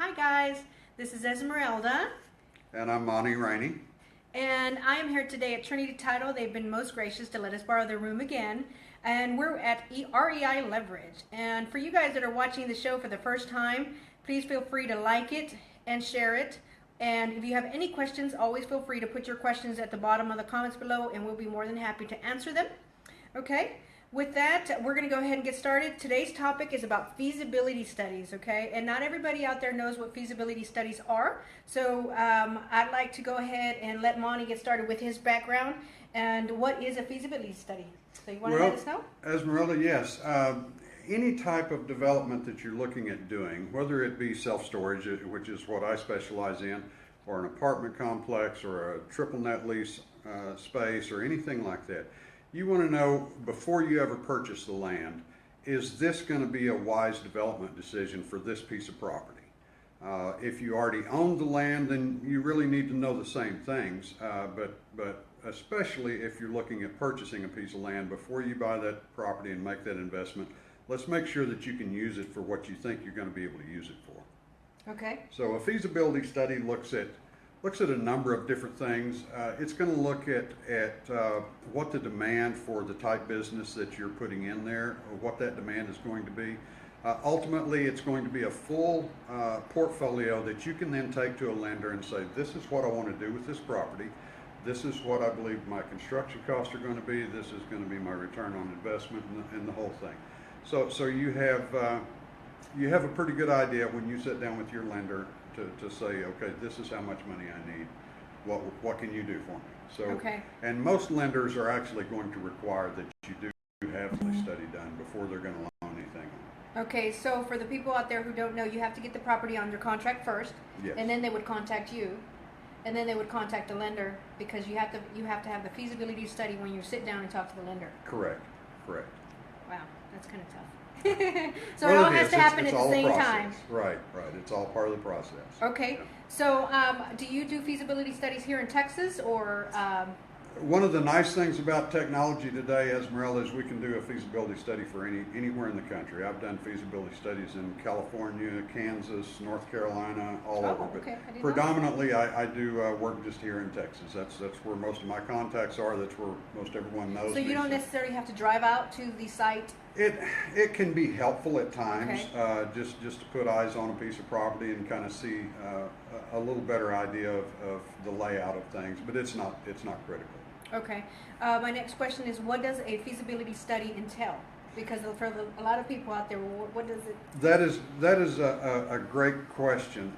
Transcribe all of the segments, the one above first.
Hi guys, this is Esmeralda, And I'm Monty Rainey. and I am here today at Trinity Title. They've been most gracious to let us borrow their room again, and we're at REI Leverage. And for you guys that are watching the show for the first time, please feel free to like it and share it. And if you have any questions, always feel free to put your questions at the bottom of the comments below, and we'll be more than happy to answer them. Okay? With that, we're going to go ahead and get started. Today's topic is about feasibility studies, okay? And not everybody out there knows what feasibility studies are. So I'd like to go ahead and let Monty get started with his background. And what is a feasibility study? So you want to let us know? Esmeralda, yes. Any type of development that you're looking at doing, whether it be self-storage, which is what I specialize in, or an apartment complex, or a triple net lease space, or anything like that, you want to know before you ever purchase the land, is this going to be a wise development decision for this piece of property? If you already own the land, then you really need to know the same things, but especially if you're looking at purchasing a piece of land, before you buy that property and make that investment, let's make sure that you can use it for what you think you're going to be able to use it for. Okay. So a feasibility study looks at a number of different things. It's going to look at what the demand for the type business that you're putting in there, or what that demand is going to be. Ultimately, it's going to be a full portfolio that you can then take to a lender and say, this is what I want to do with this property. This is what I believe my construction costs are going to be. This is going to be my return on investment, and the whole thing. So you have a pretty good idea when you sit down with your lender to say, okay, this is how much money I need. What can you do for me? So, okay. And most lenders are actually going to require that you do have the study done before they're going to loan anything on. Okay, so for the people out there who don't know, you have to get the property under contract first, Yes. and then they would contact you, and then they would contact the lender, because you have to have the feasibility study when you sit down and talk to the lender. Correct. Wow, that's kind of tough. So Well, it all has to happen at the same time. Right. It's all part of the process. Okay. Yeah. So do you do feasibility studies here in Texas, or? One of the nice things about technology today, Esmeralda, is we can do a feasibility study for anywhere in the country. I've done feasibility studies in California, Kansas, North Carolina, all over. But okay. predominantly, I do work just here in Texas. That's where most of my contacts are. That's where most everyone knows me. So you don't necessarily have to drive out to the site? It can be helpful at times, okay. just to put eyes on a piece of property and kind of see a little better idea of the layout of things, but it's not critical. Okay. My next question is, what does a feasibility study entail? Because for a lot of people out there, what does it? That is a great question.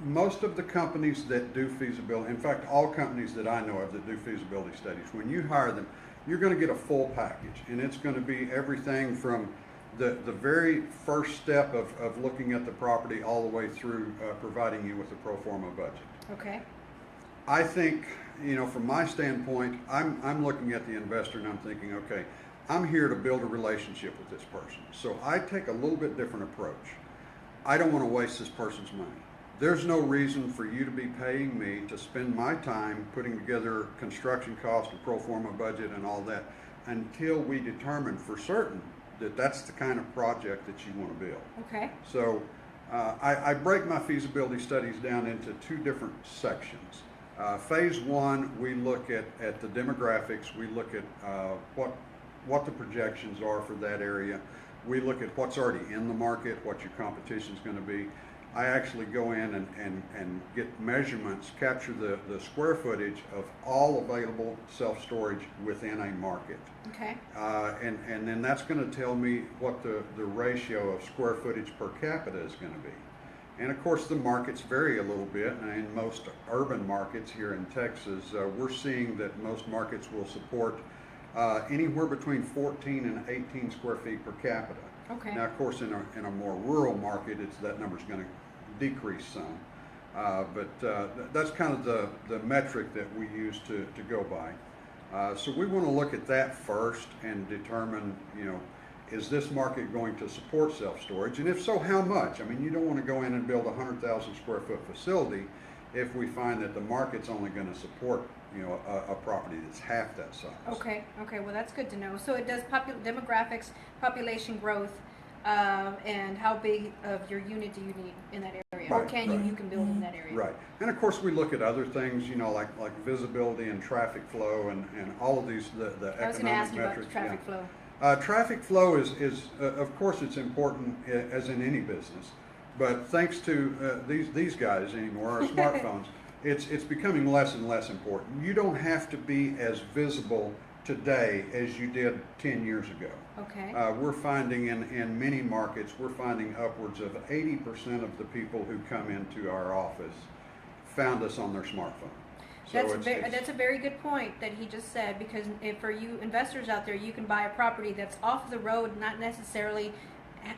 Most of the companies that do feasibility, in fact, all companies that I know of that do feasibility studies, when you hire them, you're going to get a full package, and it's going to be everything from the very first step of looking at the property all the way through providing you with a pro forma budget. Okay. I think, from my standpoint, I'm looking at the investor and I'm thinking, okay, I'm here to build a relationship with this person. So I take a little bit different approach. I don't want to waste this person's money. There's no reason for you to be paying me to spend my time putting together construction cost, a pro forma budget, and all that until we determine for certain that that's the kind of project that you want to build. Okay. So I break my feasibility studies down into two different sections. Phase one, we look at the demographics. We look at what the projections are for that area. We look at what's already in the market, what your competition is going to be. I actually go in and get measurements, capture the square footage of all available self-storage within a market. Okay. And then that's going to tell me what the ratio of square footage per capita is going to be. And of course the markets vary a little bit. And in most urban markets here in Texas, we're seeing that most markets will support anywhere between 14 and 18 square feet per capita. Okay. Now, of course, in a more rural market, that number's going to decrease some. But that's kind of the metric that we use to go by. So we want to look at that first and determine, is this market going to support self-storage? And if so, how much? I mean, you don't want to go in and build a 100,000 square foot facility if we find that the market's only going to support, a property that's half that size. Okay. Well, that's good to know. So it does demographics, population growth, and how big of your unit do you need in that area, or you can build in that area. Right, and of course we look at other things, you know, like visibility and traffic flow and all of these the economic metrics. I was going to ask you about the traffic flow. Traffic flow is of course it's important as in any business, but thanks to these guys anymore, our smartphones, it's becoming less and less important. You don't have to be as visible today as you did 10 years ago. Okay. We're finding in many markets, we're finding upwards of 80% of the people who come into our office found us on their smartphone. So that's a very good point that he just said, because for you investors out there, you can buy a property that's off the road, not necessarily,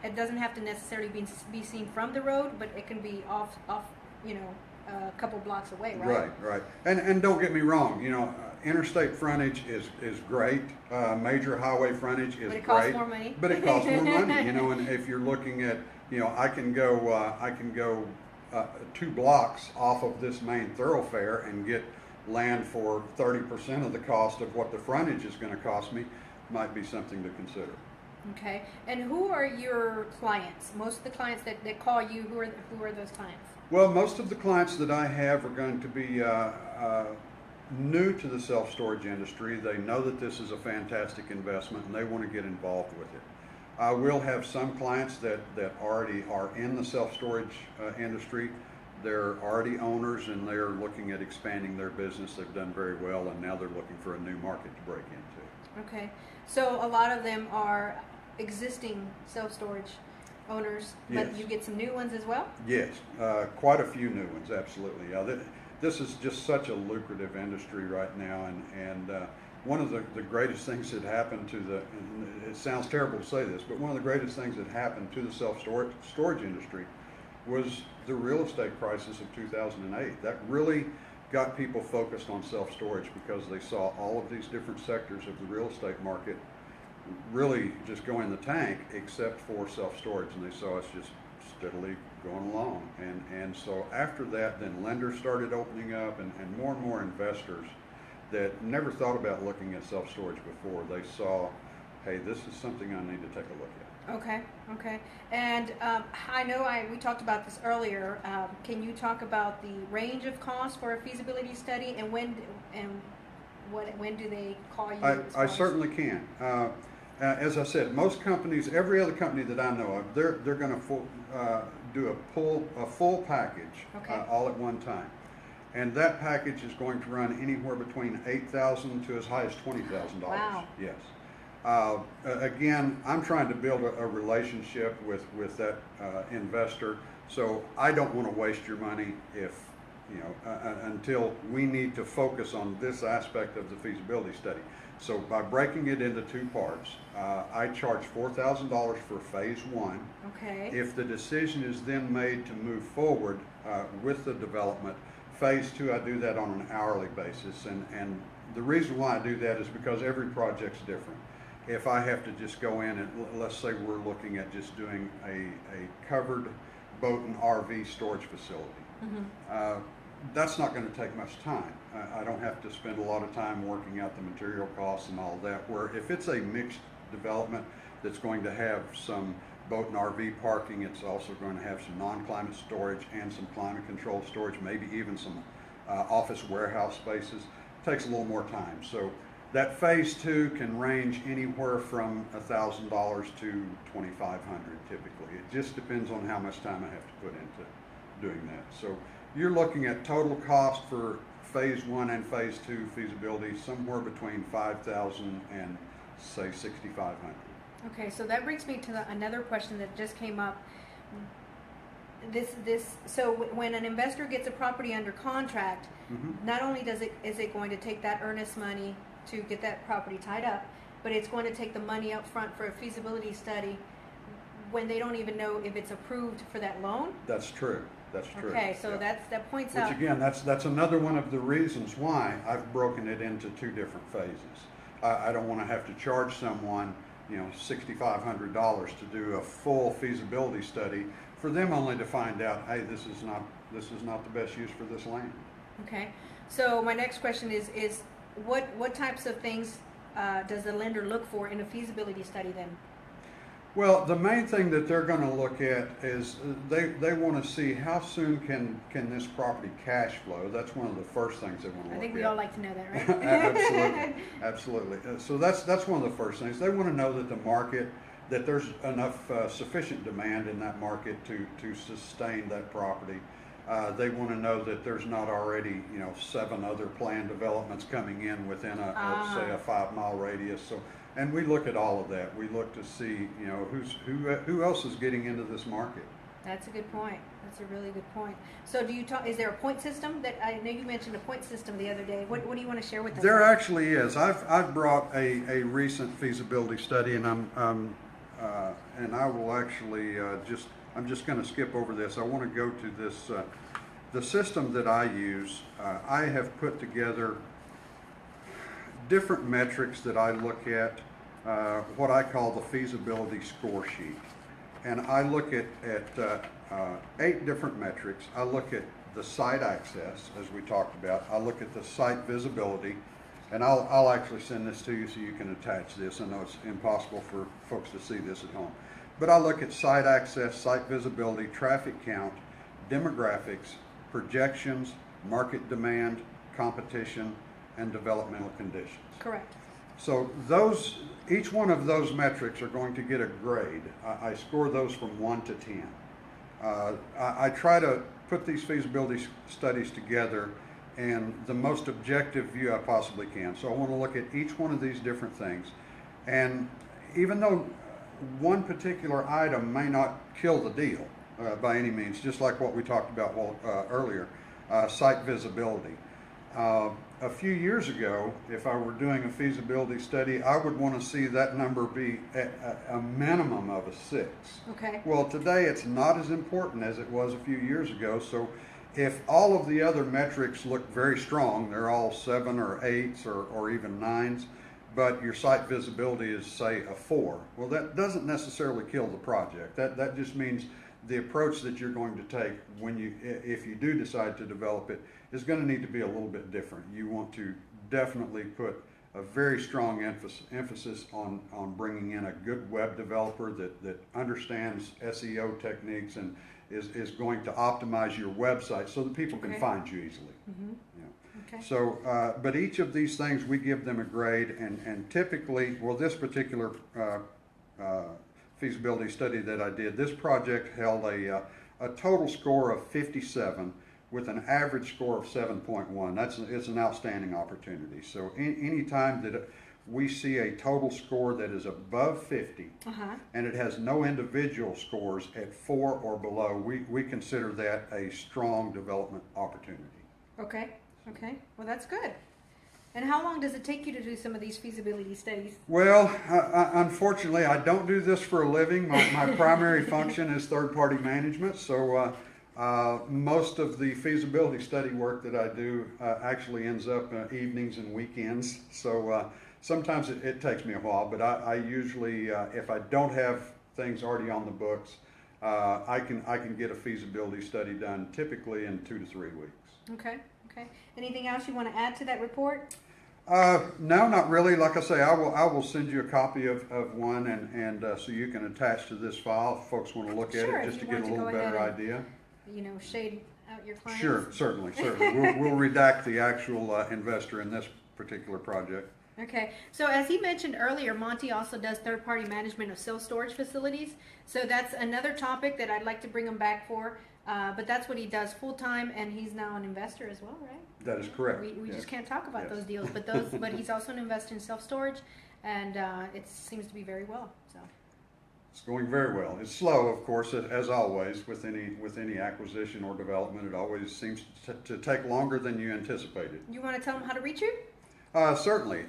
it doesn't have to necessarily be seen from the road, but it can be off you know, a couple blocks away, right? Right. And don't get me wrong, you know, interstate frontage is great. Major highway frontage is great. But it costs more money. But it costs more money, you know. And if you're looking at, you know, I can go 2 blocks off of this main thoroughfare and get land for 30% of the cost of what the frontage is going to cost me. Might be something to consider. Okay. And who are your clients? Most of the clients that call you, who are those clients? Well, most of the clients that I have are going to be new to the self-storage industry. They know that this is a fantastic investment and they want to get involved with it. I will have some clients that already are in the self-storage industry. They're already owners and they're looking at expanding their business. They've done very well and now they're looking for a new market to break into. Okay. So a lot of them are existing self-storage owners, but yes. You get some new ones as well? Yes, quite a few new ones, absolutely. This is just such a lucrative industry right now, and one of the greatest things that happened to it sounds terrible to say this, but one of the greatest things that happened to the self-storage industry was the real estate crisis of 2008. That really got people focused on self-storage because they saw all of these different sectors of the real estate market really just go in the tank except for self-storage, and they saw us just steadily going along. And so after that, then lenders started opening up and more investors that never thought about looking at self-storage before. They saw, hey, this is something I need to take a look at. Okay. And I know we talked about this earlier. Can you talk about the range of costs for a feasibility study, and when do they call you? I certainly can. As I said, most companies, every other company that I know of, they're going to do a full package, okay. All at one time, and that package is going to run anywhere between $8,000 to as high as $20,000. Wow. Yes. Again, I'm trying to build a relationship with that investor, so I don't want to waste your money if, you know, until we need to focus on this aspect of the feasibility study. So by breaking it into 2 parts, I charge $4,000 for phase 1. Okay. If the decision is then made to move forward with the development, phase 2, I do that on an hourly basis. And the reason why I do that is because every project's different. If I have to just go in and, let's say we're looking at just doing a covered boat and RV storage facility, Mm-hmm. That's not going to take much time. I don't have to spend a lot of time working out the material costs and all that. Where if it's a mixed development that's going to have some boat and RV parking, it's also going to have some non-climate storage and some climate controlled storage, maybe even some office warehouse spaces. It takes a little more time. So that phase 2 can range anywhere from $1,000 to $2,500 typically. It just depends on how much time I have to put into doing that. So you're looking at total cost for phase 1 and phase 2 feasibility somewhere between $5,000 and say $6,500. Okay, so that brings me to another question that just came up. So when an investor gets a property under contract, Mm-hmm. not only is it going to take that earnest money to get that property tied up, but it's going to take the money up front for a feasibility study when they don't even know if it's approved for that loan. That's true. That's true. Okay, so yeah. that points Which out. again, that's another one of the reasons why I've broken it into 2 different phases. I don't want to have to charge someone, you know, $6,500 to do a full feasibility study for them only to find out, hey, this is not the best use for this land. Okay, so my next question is what types of things does the lender look for in a feasibility study then? Well, the main thing that they're going to look at is they want to see how soon can this property cash flow. That's one of the first things they want to look at. I think we all like to know that, right? Absolutely, absolutely. So that's one of the first things. They want to know that the market, that there's enough sufficient demand in that market to sustain that property. They want to know that there's not already 7 other planned developments coming in within say a 5-mile radius. So. And we look at all of that. We look to see, who else is getting into this market. That's a good point. That's a really good point. So do you talk, is there a point system that, I know you mentioned a point system the other day. What do you want to share with us? There actually is. I've brought a recent feasibility study, and and I will actually I'm just going to skip over this. I want to go to this, the system that I use. I have put together different metrics that I look at, what I call the feasibility score sheet. And I look at 8 different metrics. I look at the site access, as we talked about. I look at the site visibility, and I'll actually send this to you so you can attach this. I know it's impossible for folks to see this at home. But I look at site access, site visibility, traffic count, demographics, projections, market demand, competition, and developmental conditions. Correct. So each one of those metrics are going to get a grade. I score those from 1 to 10. I try to put these feasibility studies together in the most objective view I possibly can. So I want to look at each one of these different things. And even though one particular item may not kill the deal by any means, just like what we talked about earlier, site visibility. A few years ago, if I were doing a feasibility study, I would want to see that number be a minimum of a 6. Okay. Well, today it's not as important as it was a few years ago. So if all of the other metrics look very strong, they're all 7 or 8s or even 9s, but your site visibility is, say, a 4. Well, that doesn't necessarily kill the project. That just means the approach that you're going to take if you do decide to develop it is going to need to be a little bit different. You want to definitely put a very strong emphasis on bringing in a good web developer that understands SEO techniques and is going to optimize your website so that people can find you easily. Mm-hmm. Okay. So, but each of these things, we give them a grade, and typically, well, this particular feasibility study that I did, this project held a total score of 57 with an average score of 7.1. It's an outstanding opportunity. So any time that we see a total score that is above 50 and it has no individual scores at 4 or below, we consider that a strong development opportunity. Okay. Okay. Well, that's good. And how long does it take you to do some of these feasibility studies? Well, unfortunately, I don't do this for a living. My primary function is third-party management, so most of the feasibility study work that I do actually ends up evenings and weekends. So sometimes it takes me a while, but I usually, if I don't have things already on the books, I can get a feasibility study done typically in 2 to 3 weeks. Okay. Okay. Anything else you want to add to that report? No, not really. Like I say, I will send you a copy of one, and so you can attach to this file if folks want to look at it, just to get a little better idea. Shade out your clients. Sure, certainly. We'll redact the actual investor in this particular project. Okay, so as he mentioned earlier, Monty also does third-party management of self-storage facilities. So that's another topic that I'd like to bring him back for. But that's what he does full-time, and he's now an investor as well, right? That is correct. We just can't talk about those deals, but he's also an investor in self-storage, and it seems to be very well. So it's going very well. It's slow, of course, as always with any acquisition or development. It always seems to take longer than you anticipated. You want to tell him how to reach you? Certainly.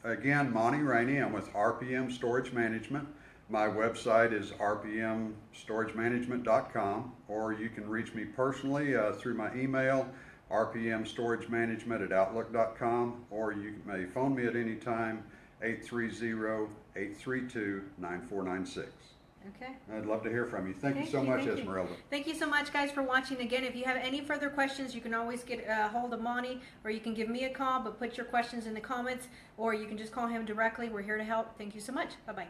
Again, Monty Rainey. I'm with RPM Storage Management. My website is rpmstoragemanagement.com, or you can reach me personally through my email, rpmstoragemanagement@outlook.com, or you may phone me at any time, 830-832-9496. Okay. I'd love to hear from you. Thank you so much, Esmeralda. Thank you so much, guys, for watching. Again, if you have any further questions, you can always get a hold of Monty, or you can give me a call, but put your questions in the comments, or you can just call him directly. We're here to help. Thank you so much. Bye-bye.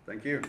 Thank you.